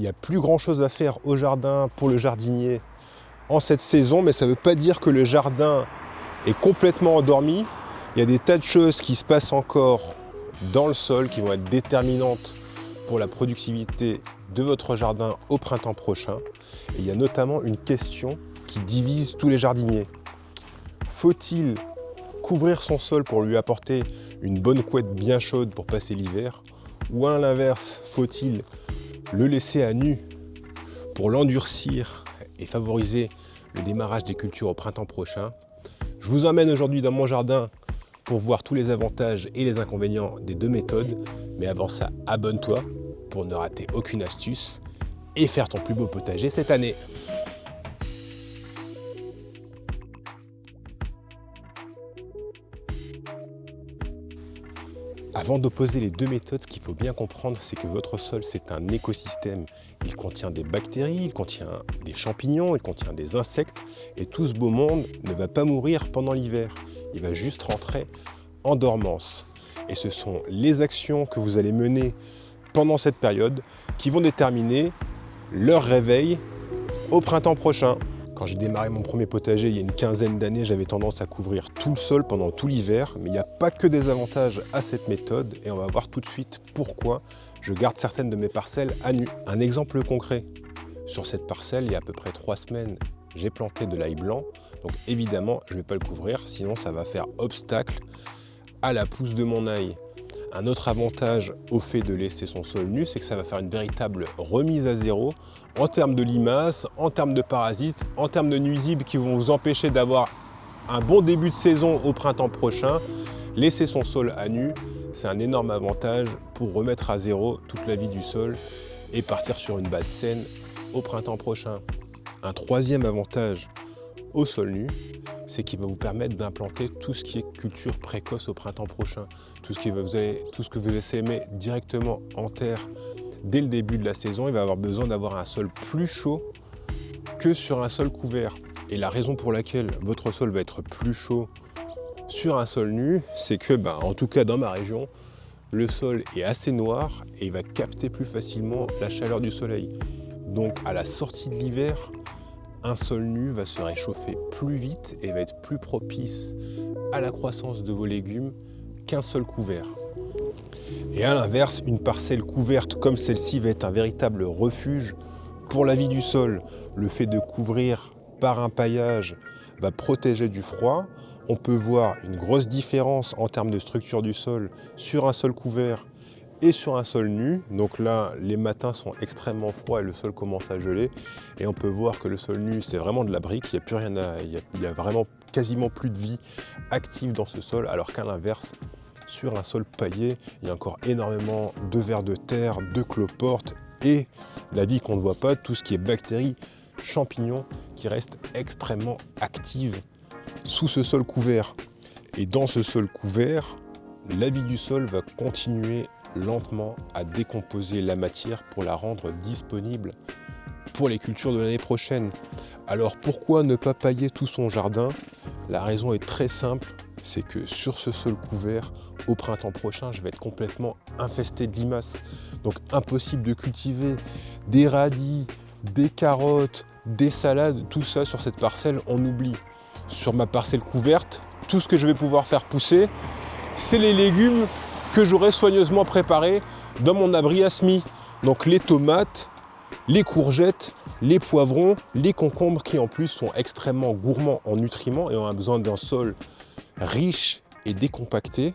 Il n'y a plus grand chose à faire au jardin pour le jardinier en cette saison, mais ça ne veut pas dire que le jardin est complètement endormi. Il y a des tas de choses qui se passent encore dans le sol qui vont être déterminantes pour la productivité de votre jardin au printemps prochain. Et il y a notamment une question qui divise tous les jardiniers. Faut-il couvrir son sol pour lui apporter une bonne couette bien chaude pour passer l'hiver? Ou à l'inverse, faut-il le laisser à nu pour l'endurcir et favoriser le démarrage des cultures au printemps prochain? Je vous emmène aujourd'hui dans mon jardin pour voir tous les avantages et les inconvénients des deux méthodes. Mais avant ça, abonne-toi pour ne rater aucune astuce et faire ton plus beau potager cette année. Avant d'opposer les deux méthodes, ce qu'il faut bien comprendre, c'est que votre sol, c'est un écosystème. Il contient des bactéries, il contient des champignons, il contient des insectes. Et tout ce beau monde ne va pas mourir pendant l'hiver. Il va juste rentrer en dormance. Et ce sont les actions que vous allez mener pendant cette période qui vont déterminer leur réveil au printemps prochain. Quand j'ai démarré mon premier potager il y a une quinzaine d'années, j'avais tendance à couvrir tout le sol pendant tout l'hiver. Mais il n'y a pas que des avantages à cette méthode et on va voir tout de suite pourquoi je garde certaines de mes parcelles à nu. Un exemple concret, sur cette parcelle, il y a à peu près 3 semaines, j'ai planté de l'ail blanc. Donc évidemment, je ne vais pas le couvrir, sinon ça va faire obstacle à la pousse de mon ail. Un autre avantage au fait de laisser son sol nu, c'est que ça va faire une véritable remise à zéro en termes de limaces, en termes de parasites, en termes de nuisibles qui vont vous empêcher d'avoir un bon début de saison au printemps prochain. Laisser son sol à nu, c'est un énorme avantage pour remettre à zéro toute la vie du sol et partir sur une base saine au printemps prochain. Un troisième avantage au sol nu, c'est qu'il va vous permettre d'implanter tout ce qui est culture précoce au printemps prochain. Tout ce que vous allez s'aimer directement en terre dès le début de la saison. Il va avoir besoin d'avoir un sol plus chaud que sur un sol couvert. Et la raison pour laquelle votre sol va être plus chaud sur un sol nu, c'est que, en tout cas dans ma région, le sol est assez noir et il va capter plus facilement la chaleur du soleil. Donc à la sortie de l'hiver, un sol nu va se réchauffer plus vite et va être plus propice à la croissance de vos légumes qu'un sol couvert. Et à l'inverse, une parcelle couverte comme celle-ci va être un véritable refuge pour la vie du sol. Le fait de couvrir par un paillage va protéger du froid. On peut voir une grosse différence en termes de structure du sol sur un sol couvert et sur un sol nu. Donc là, les matins sont extrêmement froids et le sol commence à geler. Et on peut voir que le sol nu, c'est vraiment de la brique. Il n'y a plus rien il y a vraiment quasiment plus de vie active dans ce sol, alors qu'à l'inverse, sur un sol paillé, il y a encore énormément de vers de terre, de cloportes et la vie qu'on ne voit pas, tout ce qui est bactéries, champignons, qui restent extrêmement actives sous ce sol couvert. Et dans ce sol couvert, la vie du sol va continuer lentement à décomposer la matière pour la rendre disponible pour les cultures de l'année prochaine. Alors pourquoi ne pas pailler tout son jardin? La raison est très simple, c'est que sur ce sol couvert, au printemps prochain, je vais être complètement infesté de limaces. Donc impossible de cultiver des radis, des carottes, des salades, tout ça sur cette parcelle, on oublie. Sur ma parcelle couverte, tout ce que je vais pouvoir faire pousser, c'est les légumes que j'aurai soigneusement préparés dans mon abri à semis. Donc les tomates, les courgettes, les poivrons, les concombres qui en plus sont extrêmement gourmands en nutriments et ont besoin d'un sol riche et décompacté.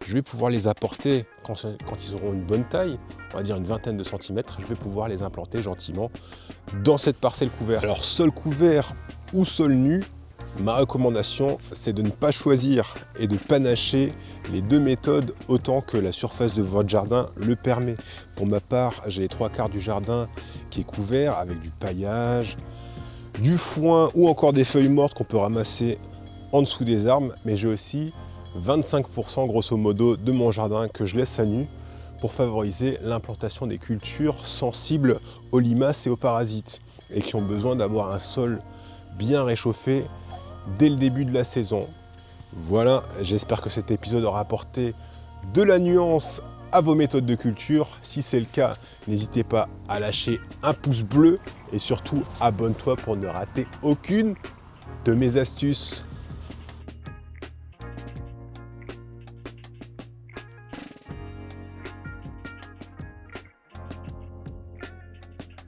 Je vais pouvoir les apporter quand ils auront une bonne taille, on va dire une vingtaine de centimètres, je vais pouvoir les implanter gentiment dans cette parcelle couverte. Alors sol couvert ou sol nu, ma recommandation, c'est de ne pas choisir et de panacher les deux méthodes autant que la surface de votre jardin le permet. Pour ma part, j'ai les 3/4 du jardin qui est couvert avec du paillage, du foin ou encore des feuilles mortes qu'on peut ramasser en dessous des arbres, mais j'ai aussi 25% grosso modo de mon jardin que je laisse à nu pour favoriser l'implantation des cultures sensibles aux limaces et aux parasites et qui ont besoin d'avoir un sol bien réchauffé dès le début de la saison. Voilà, j'espère que cet épisode aura apporté de la nuance à vos méthodes de culture? Si c'est le cas, n'hésitez pas à lâcher un pouce bleu et surtout abonne-toi pour ne rater aucune de mes astuces.